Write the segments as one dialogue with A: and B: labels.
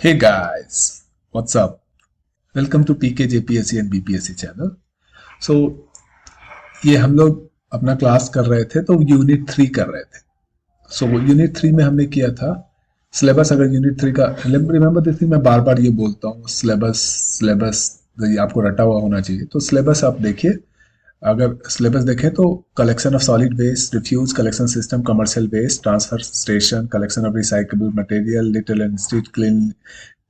A: Hey guys, what's up? Welcome to PK JPSC and BPSC channel. So ये हम लोग अपना क्लास कर रहे थे तो यूनिट 3 कर रहे थे. सो यूनिट 3 में हमने किया था सिलेबस. अगर यूनिट 3 का रिमेंबर दिस थिंग, मैं बार बार ये बोलता हूँ, सिलेबस सिलेबस आपको रटा हुआ होना चाहिए. तो सिलेबस आप देखिए. अगर सिलेबस देखें तो collection of solid waste, refuse collection system, commercial waste, transfer station, collection of recyclable material, litter and street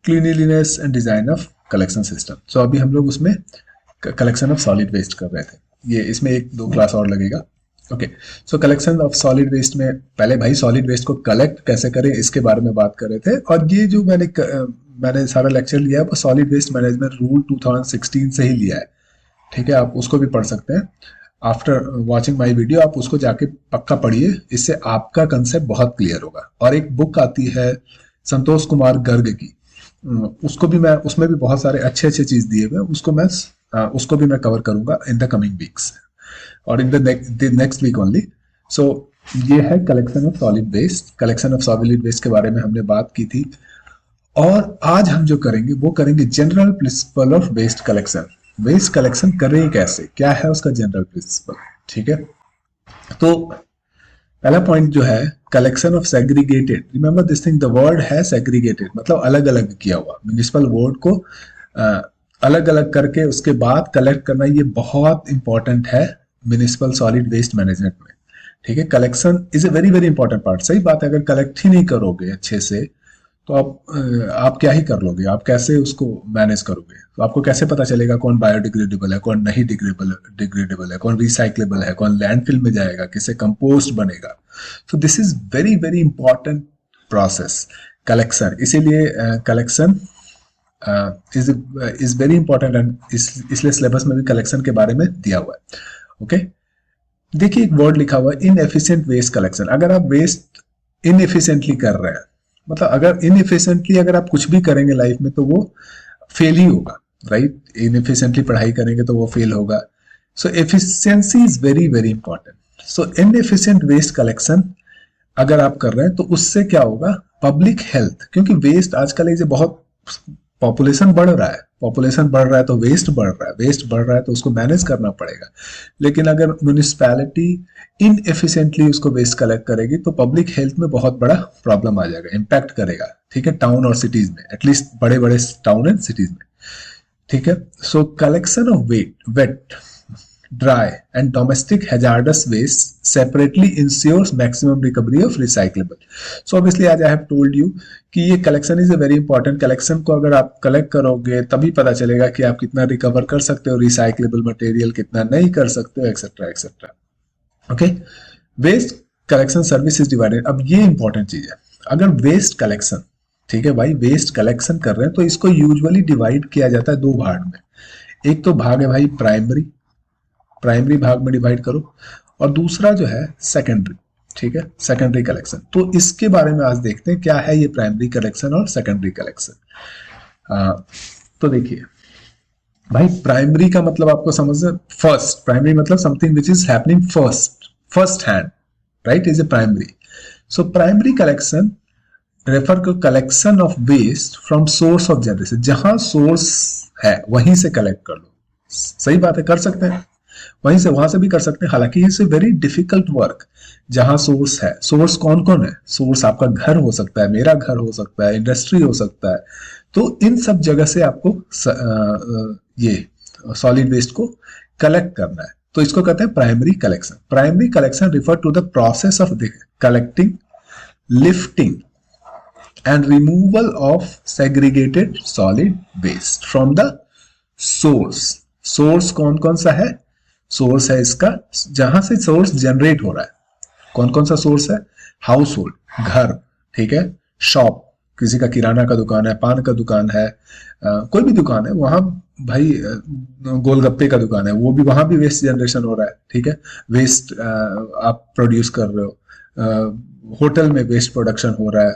A: cleanliness and design of collection system. So अभी हम लोग उसमें कलेक्शन ऑफ सॉलिड वेस्ट कर रहे थे. ये इसमें एक दो क्लास और लगेगा. Okay, so collection of solid waste में पहले भाई सॉलिड वेस्ट को कलेक्ट कैसे करें इसके बारे में बात कर रहे थे. और ये जो मैंने सारा लेक्चर लिया है वो सॉलिड वेस्ट मैनेजमेंट रूल 2016 से ही लिया है. ठीक है, आप उसको भी पढ़ सकते हैं. आफ्टर वॉचिंग माई वीडियो आप उसको जाके पक्का पढ़िए, इससे आपका कंसेप्ट बहुत क्लियर होगा. और एक बुक आती है संतोष कुमार गर्ग की, उसको भी मैं, उसमें भी बहुत सारे अच्छे अच्छे चीज दिए हुए, उसको भी मैं कवर करूंगा इन द कमिंग वीक्स और in the next week only. So ये है collection of solid waste. Collection of solid waste के बारे में हमने बात की थी. और आज हम जो करेंगे वो करेंगे general principle of waste collection. Waste collection करें कैसे, क्या है उसका जनरल प्रिंसिपल. ठीक है, तो पहला पॉइंट जो है collection of segregated. Remember this thing, the word है सेग्रीगेटेड, मतलब अलग अलग किया हुआ. म्युनिसिपल वर्ड को अलग अलग करके उसके बाद कलेक्ट करना, ये बहुत इंपॉर्टेंट है म्युनिसिपल सॉलिड वेस्ट मैनेजमेंट में. ठीक है, collection is a very very important part. सही बात है, अगर कलेक्ट ही नहीं करोगे अच्छे से तो आप क्या ही कर लोगे, आप कैसे उसको मैनेज करोगे. तो आपको कैसे पता चलेगा कौन बायोडिग्रेडेबल है, कौन नहीं डिग्रेडेबल है, कौन रिसाइक्लेबल है, कौन लैंडफिल में जाएगा, किससे कंपोस्ट बनेगा. तो this is very very important process collection. इसीलिए collection is very important and इसलिए सिलेबस में भी कलेक्शन के बारे में दिया हुआ है. ओके, देखिए एक वर्ड लिखा हुआ है इनएफिशिएंट वेस्ट कलेक्शन. अगर आप वेस्ट इनएफिशिएंटली कर रहे हैं, मतलब अगर इनएफिशिएंटली अगर आप कुछ भी करेंगे लाइफ में तो वो फेल ही होगा. राइट, इनएफिशिएंटली पढ़ाई करेंगे तो वो फेल होगा. So efficiency is very very important. So inefficient waste collection अगर आप कर रहे हैं तो उससे क्या होगा, पब्लिक हेल्थ. क्योंकि वेस्ट आजकल ये बहुत पॉपुलेशन बढ़ रहा है तो वेस्ट बढ़ रहा है तो उसको मैनेज करना पड़ेगा. लेकिन अगर म्युनिसिपैलिटी इनएफिशिएंटली उसको वेस्ट कलेक्ट करेगी तो पब्लिक हेल्थ में बहुत बड़ा प्रॉब्लम आ जाएगा, इम्पैक्ट करेगा. ठीक है, टाउन और सिटीज में, एटलीस्ट बड़े बड़े टाउन एंड सिटीज में. ठीक है, so collection of wet, dry and domestic hazardous waste separately ensures maximum recovery of recyclable. So obviously आज आई हैव टोल्ड यू कि ये collection is a very important. Collection को अगर आप कलेक्ट करोगे तभी पता चलेगा कि आप कितना रिकवर कर सकते हो रिसाइक्लेबल मटेरियल, कितना नहीं कर सकते हो, etcetera etcetera. Okay, waste collection service is divided. अब ये इंपॉर्टेंट चीज है, अगर वेस्ट कलेक्शन, ठीक है भाई, वेस्ट कलेक्शन कर रहे हैं तो इसको यूजुअली डिवाइड किया जाता है दो भाग में. एक तो भाग है भाई प्राइमरी भाग में डिवाइड करो, और दूसरा जो है सेकेंडरी. ठीक है, सेकेंडरी कलेक्शन. तो इसके बारे में आज देखते हैं क्या है ये प्राइमरी कलेक्शन और सेकेंडरी कलेक्शन. तो देखिए भाई, प्राइमरी का मतलब आपको समझ, फर्स्ट, प्राइमरी मतलब something which is happening first hand, right, is a primary. So primary collection refer to collection of waste from source of generation. जहां सोर्स है वहीं से कलेक्ट कर लो. सही बात है, कर सकते हैं वहां से भी कर सकते हैं. हालांकि it's a very difficult work. जहां सोर्स है, सोर्स कौन कौन है, सोर्स आपका घर हो सकता है, मेरा घर हो सकता है, इंडस्ट्री हो सकता है. तो इन सब जगह से आपको ये सॉलिड वेस्ट को कलेक्ट करना है. तो इसको कहते हैं primary collection. Primary collection refer to the process of collecting, lifting and removal of segregated solid waste from the source. Source कौन कौन सा है, सोर्स है इसका जहां से सोर्स जनरेट हो रहा है. कौन कौन सा सोर्स है, हाउस होल्ड, घर, ठीक है, शॉप, किसी का किराना का दुकान है, पान का दुकान है, कोई भी दुकान है, वहां भाई गोलगप्पे का दुकान है, वो भी, वहां भी वेस्ट जनरेशन हो रहा है. ठीक है, वेस्ट आप प्रोड्यूस कर रहे हो. होटल में वेस्ट प्रोडक्शन हो रहा है,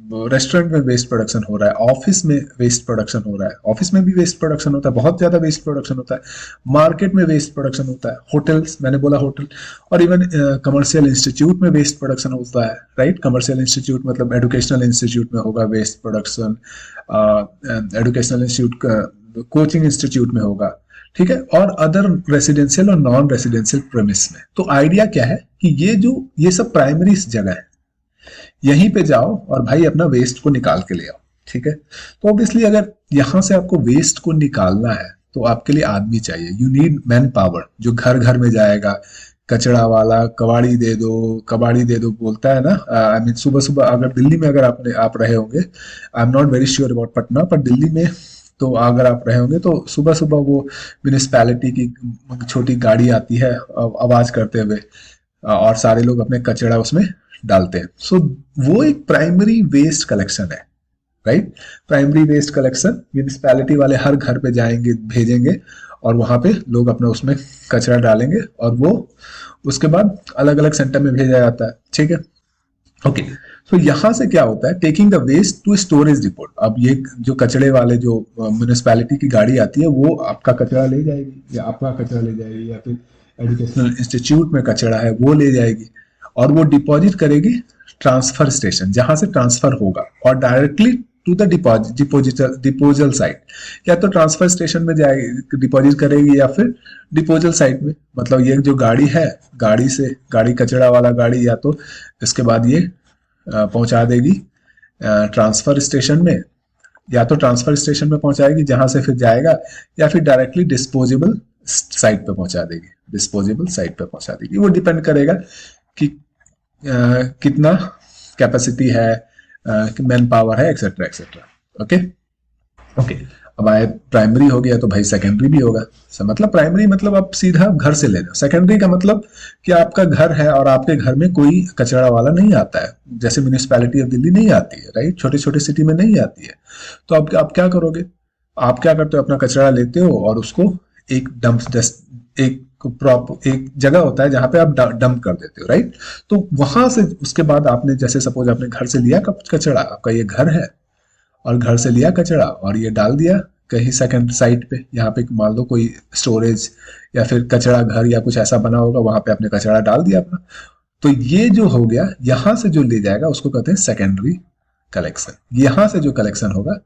A: रेस्टोरेंट में वेस्ट प्रोडक्शन हो रहा है, ऑफिस में वेस्ट प्रोडक्शन हो रहा है, ऑफिस में भी वेस्ट प्रोडक्शन होता है, बहुत ज्यादा वेस्ट प्रोडक्शन होता है, मार्केट में वेस्ट प्रोडक्शन होता है, होटल्स, मैंने बोला होटल, और इवन कमर्शियल इंस्टीट्यूट में वेस्ट प्रोडक्शन होता है, राइट। कमर्शियल इंस्टीट्यूट मतलब एजुकेशनल इंस्टीट्यूट में होगा waste production, educational institute, coaching institute में होगा, ठीक है, और अदर रेसिडेंशियल और नॉन रेसिडेंशियल प्रेमिस में। तो आइडिया क्या है कि ये सब प्राइमरी जगह है, यहीं पे जाओ और भाई अपना वेस्ट को निकाल के ले आओ, ठीक है। तो ऑब्वियसली अगर यहां से आपको वेस्ट को निकालना है तो आपके लिए आदमी चाहिए, यू नीड मैन पावर, जो घर घर में जाएगा, कचरा वाला, कबाड़ी दे दो बोलता है ना। आई मीन सुबह सुबह अगर दिल्ली में अगर आप रहे होंगे, I am not very sure about Patna, पर दिल्ली में तो अगर आप रहे होंगे तो सुबह सुबह वो म्यूनिसपैलिटी की छोटी गाड़ी आती है आवाज करते हुए, और सारे लोग अपने कचरा उसमें डालते हैं। सो वो एक प्राइमरी वेस्ट कलेक्शन है, राइट। प्राइमरी वेस्ट कलेक्शन म्यूनिसपैलिटी वाले हर घर पे जाएंगे, भेजेंगे, और वहां पे लोग अपने उसमें कचरा डालेंगे, और वो उसके बाद अलग अलग सेंटर में भेजा जाता है, ठीक है। ओके, तो यहां से क्या होता है, taking the waste to storage depot. अब ये जो कचरे वाले जो म्यूनिसपैलिटी की गाड़ी आती है वो आपका कचरा ले जाएगी, या आपका कचरा ले जाएगी, या फिर एजुकेशनल इंस्टीट्यूट में कचरा है वो ले जाएगी, और वो डिपॉजिट करेगी ट्रांसफर स्टेशन, जहां से ट्रांसफर होगा, और डायरेक्टली टू द डिपोजल साइट, या तो ट्रांसफर स्टेशन में जाएगी डिपॉजिट करेगी, या फिर डिपोजल साइट में। मतलब ये जो गाड़ी है, गाड़ी कचरा वाला गाड़ी, या तो इसके बाद ये पहुंचा देगी ट्रांसफर स्टेशन में, या तो ट्रांसफर स्टेशन में पहुंचाएगी जहां से फिर जाएगा, या फिर डायरेक्टली डिस्पोजेबल साइट पे पहुंचा देगी, डिस्पोजेबल साइट पे पहुंचा देगी। वो डिपेंड करेगा कि कितना कैपेसिटी है, मैन पावर है, एक्सेट्रा एक्सेट्रा। ओके ओके, अब आए प्राइमरी हो गया, तो भाई सेकेंडरी भी होगा। मतलब प्राइमरी मतलब आप सीधा घर से ले रहे हो, सेकेंडरी का मतलब कि आपका घर है और आपके घर में कोई कचरा वाला नहीं आता है, जैसे म्यूनिसपैलिटी ऑफ दिल्ली नहीं आती है, राइट, छोटे छोटे सिटी में नहीं आती है। तो आप क्या करोगे, आप क्या करते हो, अपना कचरा लेते हो और उसको एक एक जगह होता है जहां पे आप डंप कर देते हो, राइट। तो वहां से उसके बाद आपने, जैसे सपोज आपने घर से लिया कचरा, आपका ये घर है, और घर से लिया कचरा और ये डाल दिया कहीं सेकंड साइट पे, यहाँ पे मान लो कोई स्टोरेज या फिर कचरा घर या कुछ ऐसा बना होगा, वहां पे आपने कचरा डाल दिया अपना। तो ये जो हो गया, यहां से जो ले जाएगा उसको कहते हैं सेकेंडरी कलेक्शन। यहां से जो कलेक्शन होगा,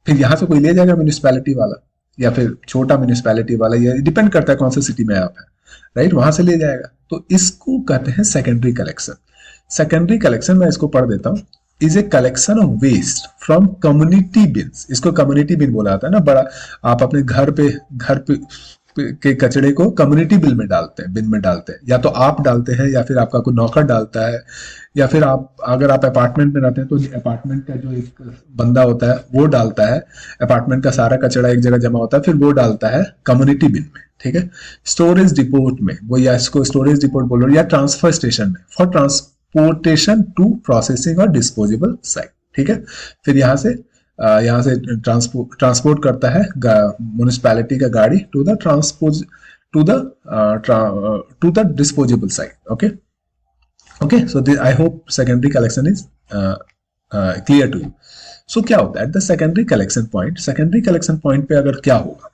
A: फिर यहां से कोई ले जाएगा म्यूनिसपैलिटी वाला, या फिर छोटा म्यूनिसपैलिटी वाला, ये डिपेंड करता है कौन सी सिटी में आप है, राइट, वहां से ले जाएगा। तो इसको कहते हैं सेकेंडरी कलेक्शन। सेकेंडरी कलेक्शन मैं इसको पढ़ देता हूं, is a collection of waste from community bins. इसको कम्युनिटी बिन बोला जाता है ना, बड़ा आप अपने घर पे के कचड़े को कम्युनिटी बिन में डालते हैं, या तो आप डालते हैं, या फिर आपका कोई नौकर डालता है, या फिर आप अगर आप अपार्टमेंट में रहते हैं तो अपार्टमेंट का जो एक बंदा होता है वो डालता है, अपार्टमेंट का सारा कचरा एक जगह जमा होता है, फिर वो डालता है कम्युनिटी बिन में, ठीक है। स्टोरेज डिपोट में वो, या इसको स्टोरेज डिपोट बोलो, या ट्रांसफर स्टेशन में फॉर ट्रांसपोर्टेशन टू प्रोसेसिंग और डिस्पोजेबल साइट, ठीक है। फिर यहाँ से ट्रांसपोर्ट करता है म्युनिसिपैलिटी का गाड़ी to the disposable site. Okay, so I hope secondary collection is clear to you. So क्या होता है at the secondary collection point पे अगर क्या होगा,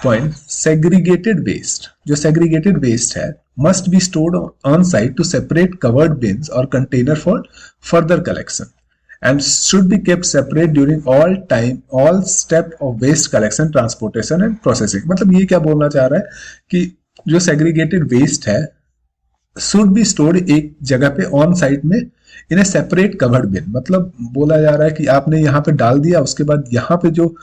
A: पॉइंट सेग्रीगेटेड वेस्ट, जो सेग्रीगेटेड वेस्ट है must be stored on site to separate covered bins और container for further collection and should be kept separate during all step of waste collection, transportation and processing। मतलब ये क्या बोलना चाह रहा है कि जो segregated waste है should be stored एक जगह पे on site में in a separate covered bin। मतलब बोला जा रहा है कि आपने यहाँ पे डाल दिया, उसके बाद यहाँ पे जो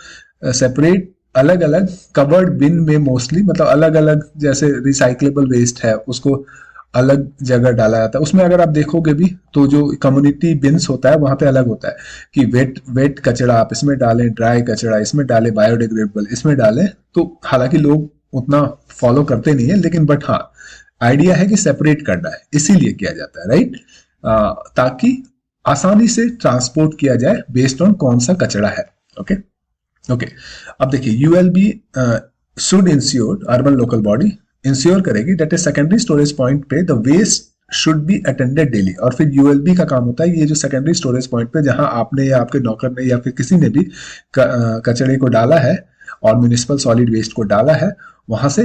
A: separate अलग अलग कवर्ड बिन में, मोस्टली मतलब अलग अलग, जैसे रिसाइक्लेबल वेस्ट है उसको अलग जगह डाला जाता है। उसमें अगर आप देखोगे भी तो जो कम्युनिटी बिन्स होता है वहां पे अलग होता है कि वेट कचरा आप इसमें डालें, ड्राई कचरा इसमें डालें, बायोडिग्रेडेबल इसमें डालें। तो हालांकि लोग उतना फॉलो करते नहीं है, लेकिन बट हाँ आइडिया है कि सेपरेट करना है, इसीलिए किया जाता है, राइट, ताकि आसानी से ट्रांसपोर्ट किया जाए बेस्ड ऑन कौन सा कचरा है। ओके, अब देखिए ULB should ensure, urban local body ensure करेगी that a secondary storage point पे the waste should be attended daily. और फिर यूएलबी का काम होता है ये जो सेकेंडरी स्टोरेज पॉइंट पे जहां आपने या आपके नौकर ने या फिर किसी ने भी कचरे को डाला है और म्यूनिसिपल सॉलिड वेस्ट को डाला है, वहां से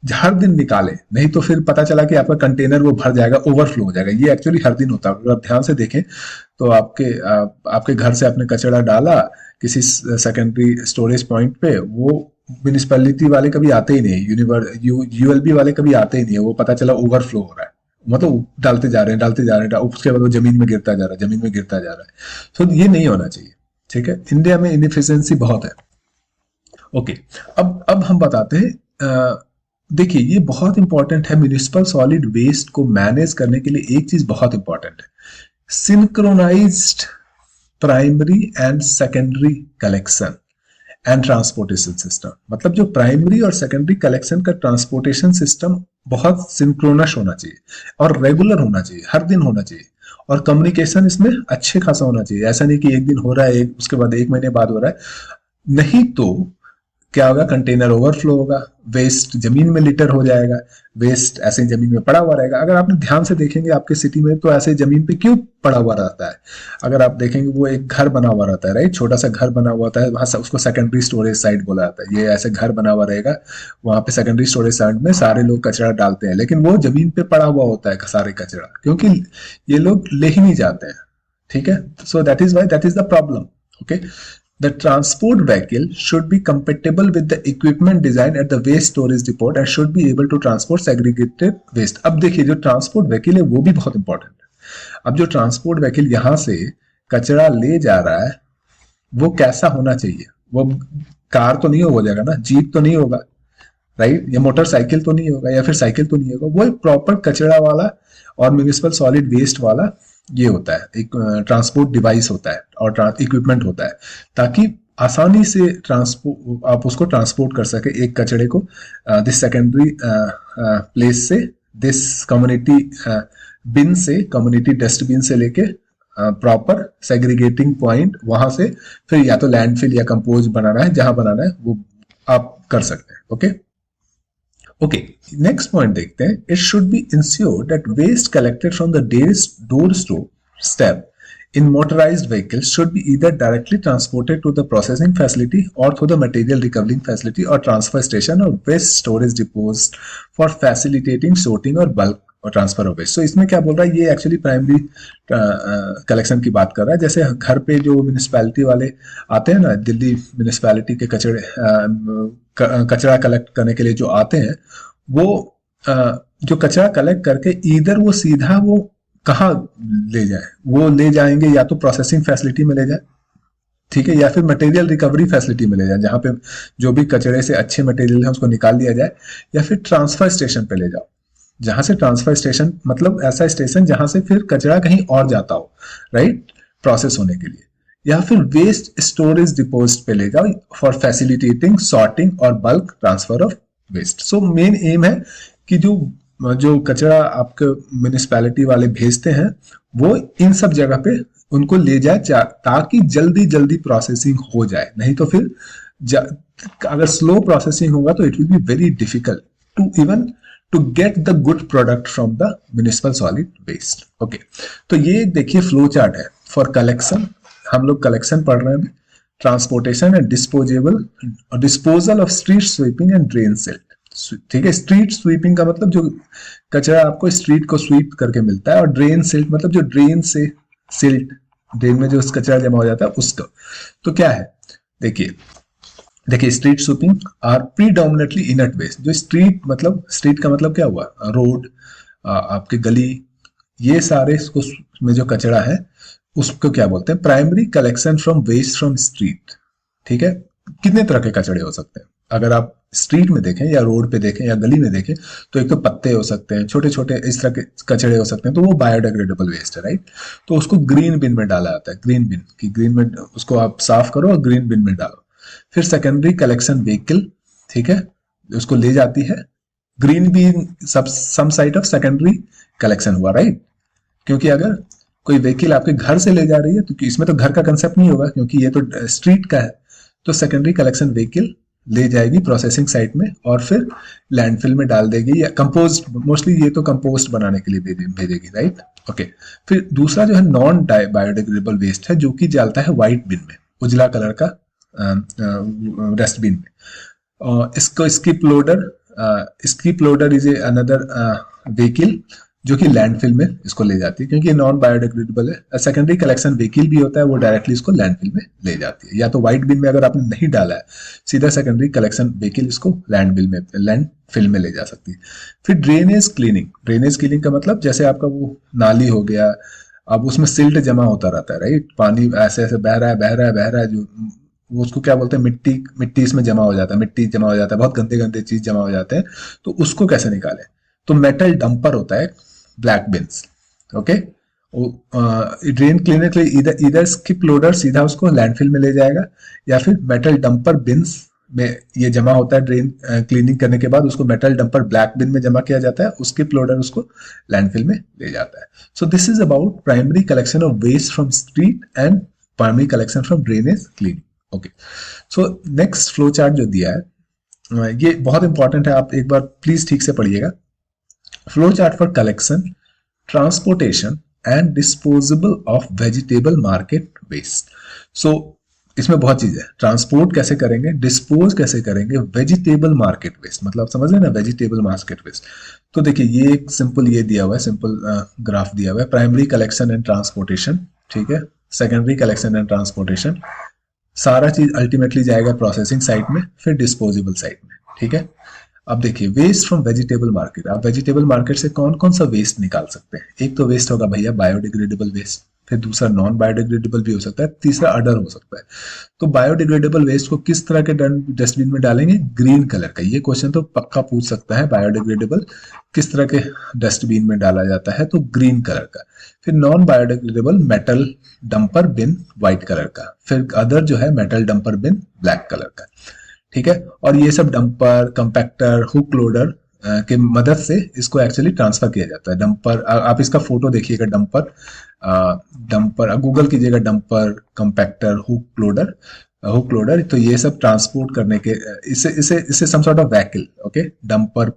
A: हर दिन निकाले, नहीं तो फिर पता चला कि आपका कंटेनर वो भर जाएगा, ओवरफ्लो हो जाएगा। ये एक्चुअली हर दिन होता है। अगर आप ध्यान से देखें तो आपके घर से आपने कचरा डाला किसी सेकेंडरी स्टोरेज पॉइंट पे, वो म्यूनिसिपैलिटी वाले कभी आते ही नहीं, यूएलबी वाले कभी आते ही नहीं है। वो पता चला ओवरफ्लो हो रहा है, मतलब डालते जा रहे हैं, उसके बाद वो जमीन में गिरता जा रहा है। तो ये नहीं होना चाहिए, ठीक है। इंडिया में इनएफिशिएंसी बहुत है। ओके, अब हम बताते हैं। देखिए ये बहुत इंपॉर्टेंट है, म्यूनिसिपल सॉलिड वेस्ट को मैनेज करने के लिए एक चीज बहुत इंपॉर्टेंट है, synchronized primary and secondary collection and transportation system. मतलब जो प्राइमरी और सेकेंडरी कलेक्शन का ट्रांसपोर्टेशन सिस्टम बहुत सिंक्रोनस होना चाहिए और रेगुलर होना चाहिए, हर दिन होना चाहिए। और कम्युनिकेशन इसमें अच्छे खासा होना चाहिए। ऐसा नहीं कि एक दिन हो रहा है, उसके बाद एक महीने बाद हो रहा है। नहीं तो क्या होगा, कंटेनर ओवरफ्लो होगा, वेस्ट जमीन में लिटर हो जाएगा, वेस्ट ऐसे ही जमीन में पड़ा हुआ रहेगा। अगर आपने ध्यान से देखेंगे आपके सिटी में तो ऐसे जमीन पे क्यों पड़ा हुआ रहता है? अगर आप देखेंगे वो एक घर बना हुआ रहता है, राइट, छोटा सा घर बना हुआ होता है, वहां उसको सेकेंडरी स्टोरेज साइट बोला जाता है। ये ऐसे घर बना हुआ रहेगा, वहां पे सेकेंडरी स्टोरेज साइट में सारे लोग कचरा डालते हैं, लेकिन वो जमीन पे पड़ा हुआ होता है सारे कचरा, क्योंकि ये लोग ले ही नहीं जाते हैं, ठीक है। So that is why, that is the problem. Okay, the transport vehicle should be compatible with the equipment design at the waste storage depot and should be able to transport segregated waste। अब देखिए जो transport vehicle है वो भी बहुत important है। अब जो ट्रांसपोर्ट व्हीकल यहां से कचरा ले जा रहा है वो कैसा होना चाहिए? वो कार तो नहीं हो जाएगा ना, जीप तो नहीं होगा, राइट, या मोटरसाइकिल तो नहीं होगा, या फिर साइकिल तो नहीं होगा। वो एक प्रॉपर कचरा वाला और म्यूनिसिपल सॉलिड वेस्ट वाला ये होता है, एक ट्रांसपोर्ट डिवाइस होता है और इक्विपमेंट होता है, ताकि आसानी से आप उसको ट्रांसपोर्ट कर सके एक कचड़े को दिस सेकेंडरी प्लेस से, दिस कम्युनिटी बिन से, कम्युनिटी डस्टबिन से लेके प्रॉपर सेग्रीगेटिंग पॉइंट, वहां से फिर या तो लैंडफिल या कंपोज बनाना है, जहां बनाना है वो आप कर सकते हैं। ओके ओके, नेक्स्ट पॉइंट देखते हैं। It should be ensured that waste collected from the door step in motorized vehicles should be either directly transported to the processing facility or through the material recovering facility or transfer station or waste storage depots for facilitating sorting or bulk और transfer of waste. So इसमें क्या बोल रहा है, ये actually primary collection की बात कर रहा है। जैसे घर पे जो म्यूनिसिपैलिटी वाले आते हैं ना, दिल्ली म्यूनिसिपैलिटी के कचरा कलेक्ट करने के लिए जो आते हैं, वो जो कचरा कलेक्ट करके इधर वो सीधा वो कहाँ ले जाए, वो ले जाएंगे या तो प्रोसेसिंग फैसिलिटी में ले जाए, ठीक है, या फिर मटेरियल रिकवरी फैसिलिटी में ले जाए, जहां पे जो भी कचरे से अच्छे मटेरियल है उसको निकाल लिया जाए, या फिर ट्रांसफर स्टेशन पे ले जाओ, जहां से ट्रांसफर स्टेशन मतलब ऐसा स्टेशन जहां से फिर कचरा कहीं और जाता हो, राइट, प्रोसेस होने के लिए, या फिर वेस्ट स्टोरेज डिपोजिट पे ले जाओ फॉर फैसिलिटेटिंग सॉर्टिंग और bulk transfer of waste. So main aim है कि जो कचरा आपके म्यूनिसिपैलिटी वाले भेजते हैं वो इन सब जगह पे उनको ले जाए, ताकि जल्दी जल्दी प्रोसेसिंग हो जाए। नहीं तो फिर अगर स्लो प्रोसेसिंग होगा तो it will be very difficult to get the good product from the municipal solid waste. Okay, तो ये देखिए फ्लो चार्ट है फॉर कलेक्शन। हम लोग कलेक्शन पढ़ रहे हैं, transportation and disposal of street sweeping and drain silt. ठीक है, स्ट्रीट स्वीपिंग का मतलब जो कचरा आपको स्ट्रीट को स्वीप करके मिलता है, और ड्रेन सिल्ट मतलब जो ड्रेन से सिल्ट, ड्रेन में जो कचरा जमा हो जाता है उसका। तो क्या है, देखिए street sweeping are predominantly inert waste. जो स्ट्रीट का मतलब क्या हुआ, रोड, आपके गली, ये सारे इसको में जो कचरा है उसको क्या बोलते हैं, primary collection from waste from street. ठीक है, कितने तरह के कचरे हो सकते हैं अगर आप स्ट्रीट में देखें या रोड पे देखें या गली में देखें, तो एक तो पत्ते हो सकते हैं, छोटे छोटे इस तरह के कचरे हो सकते हैं, तो वो बायोडिग्रेडेबल वेस्ट है, राइट। तो उसको ग्रीन बिन में डाला जाता है, ग्रीन बिन उसको आप साफ करो और ग्रीन बिन में डालो। फिर सेकेंडरी कलेक्शन व्हीकल, ठीक है, उसको ले जाती है। Green bin some site of secondary collection हुआ, राइट, क्योंकि अगर कोई व्हीकल आपके घर से ले जा रही है तो इसमें तो घर का कंसेप्ट नहीं होगा, क्योंकि ये तो स्ट्रीट का है। तो सेकेंडरी कलेक्शन व्हीकल ले जाएगी प्रोसेसिंग साइट में और फिर लैंडफिल में डाल देगी, या कंपोस्ट, मोस्टली ये तो कंपोस्ट बनाने के लिए भेजेगी, राइट। ओके, फिर दूसरा जो है नॉन बायोडिग्रेडेबल वेस्ट है, जो कि जाता है व्हाइट बिन में, उजला कलर का डस्टबिन में। इसको skip loader is another vehicle जो कि लैंडफिल में इसको ले जाती है, क्योंकि नॉन बायोडिग्रेडेबल है। सेकेंडरी कलेक्शन व्हीकल भी होता है, वो डायरेक्टली इसको लैंडफिल में ले जाती है, या तो व्हाइट बिन में अगर आपने नहीं डाला है, सीधा सेकेंडरी कलेक्शन व्हीकल इसको लैंडफिल में ले जा सकती है। फिर ड्रेनेज क्लीनिंग का मतलब जैसे आपका वो नाली हो गया, अब उसमें सिल्ट जमा होता रहता है, राइट, पानी ऐसे ऐसे बह रहा है, जो वो उसको क्या बोलते हैं, मिट्टी इसमें जमा हो जाता है, बहुत गंदे गंदे चीज जमा हो जाते हैं, तो उसको कैसे निकालें। तो मेटल डंपर होता है, black beans, okay. Drain cleaner के लिए इधर स्किप लोडर सीधा उसको लैंडफिल में ले जाएगा, या फिर मेटल डंपर बिन्स में ये जमा होता है, ड्रेन क्लीनिंग करने के बाद उसको मेटल डंपर ब्लैक बिन में जमा किया जाता है, स्किप लोडर उसको लैंडफिल में ले जाता है। So this is about primary collection of waste from street and primary collection from drainage cleaning. Okay, so next flow chart जो दिया है ये बहुत इंपॉर्टेंट है, आप एक बार प्लीज ठीक से पढ़िएगा। Flow chart for collection, transportation and disposable of vegetable market waste. So इसमें बहुत चीज है, ट्रांसपोर्ट कैसे करेंगे, डिस्पोज कैसे करेंगे, वेजिटेबल मार्केट वेस्ट, मतलब समझ रहे ना, वेजिटेबल मार्केट वेस्ट। तो देखिए ये एक सिंपल ये दिया हुआ है, सिंपल ग्राफ दिया हुआ है, प्राइमरी कलेक्शन एंड ट्रांसपोर्टेशन, ठीक है, सेकेंडरी कलेक्शन एंड ट्रांसपोर्टेशन, सारा चीज अल्टीमेटली जाएगा प्रोसेसिंग साइट में, फिर डिस्पोजेबल साइट में, ठीक है। अब देखिए वेस्ट फ्रॉम वेजिटेबल मार्केट, आप वेजिटेबल मार्केट से कौन कौन सा वेस्ट निकाल सकते हैं। एक तो वेस्ट होगा भैया बायोडिग्रेडेबल वेस्ट, फिर दूसरा नॉन बायोडिग्रेडेबल भी हो सकता है, तीसरा अदर हो सकता है। तो बायोडिग्रेडेबल वेस्ट को किस तरह के डस्टबिन में डालेंगे, ग्रीन कलर का। ये क्वेश्चन तो पक्का पूछ सकता है, बायोडिग्रेडेबल किस तरह के डस्टबिन में डाला जाता है, तो ग्रीन कलर का। फिर नॉन बायोडिग्रेडेबल मेटल डंपर बिन व्हाइट कलर का, फिर अदर जो है मेटल डंपर बिन ब्लैक कलर का, ठीक है। और ये सब डंपर, कंपैक्टर, हुक लोडर के मदद से इसको एक्चुअली ट्रांसफर किया जाता है। डंपर, आप इसका फोटो देखिएगा, डंपर गूगल कीजिएगा, डंपर, कंपैक्टर, हुक लोडर, तो ये सब ट्रांसपोर्ट करने के इसे some sort of vehicle, okay, dumper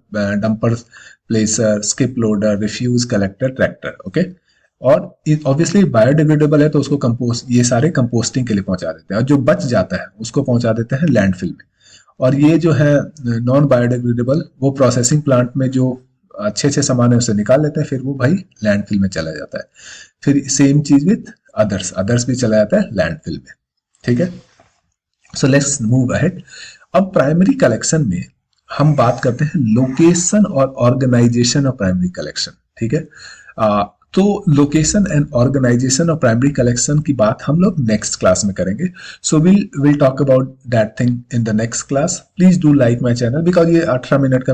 A: placer, skip loader, refuse collector, tractor, okay. और ऑब्वियसली बायोडिग्रेडेबल है तो उसको कंपोस्ट, ये सारे कंपोस्टिंग के लिए पहुंचा देते हैं, और जो बच जाता है उसको पहुंचा देते हैं लैंडफिल में। और ये जो है नॉन बायोडिग्रेडेबल, वो प्रोसेसिंग प्लांट में जो अच्छे अच्छे सामान है उसे निकाल लेते हैं, फिर वो भाई लैंडफिल में चला जाता है। फिर सेम चीज विथ अदर्स भी चला जाता है लैंडफिल में, ठीक है। So let's move ahead. अब प्राइमरी कलेक्शन में हम बात करते हैं लोकेशन और ऑर्गेनाइजेशन ऑफ प्राइमरी कलेक्शन, ठीक है। तो location and organization of primary collection की बात हम लोग नेक्स्ट क्लास में करेंगे। So will talk about that thing in the next class. Please do like my channel, because ये 18 मिनट का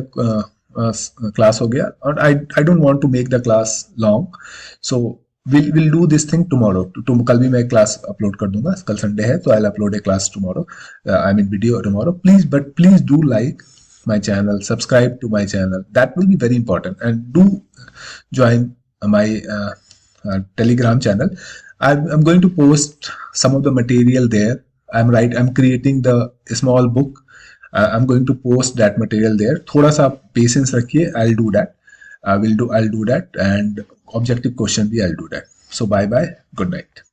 A: क्लास हो गया, और I don't want to make the class long. So will do this thing tomorrow. कल भी मैं class upload कर दूंगा, कल संडे है तो I will upload A class tomorrow, I mean video tomorrow. Please do like my channel, subscribe to my channel, that will be very important, and do join my Telegram channel. I'm going to post some of the material there. I'm creating the small book. I'm going to post that material there. थोड़ा सा patience रखिए, I'll do that. I'll do that, and objective question भी I'll do that. So bye bye, good night.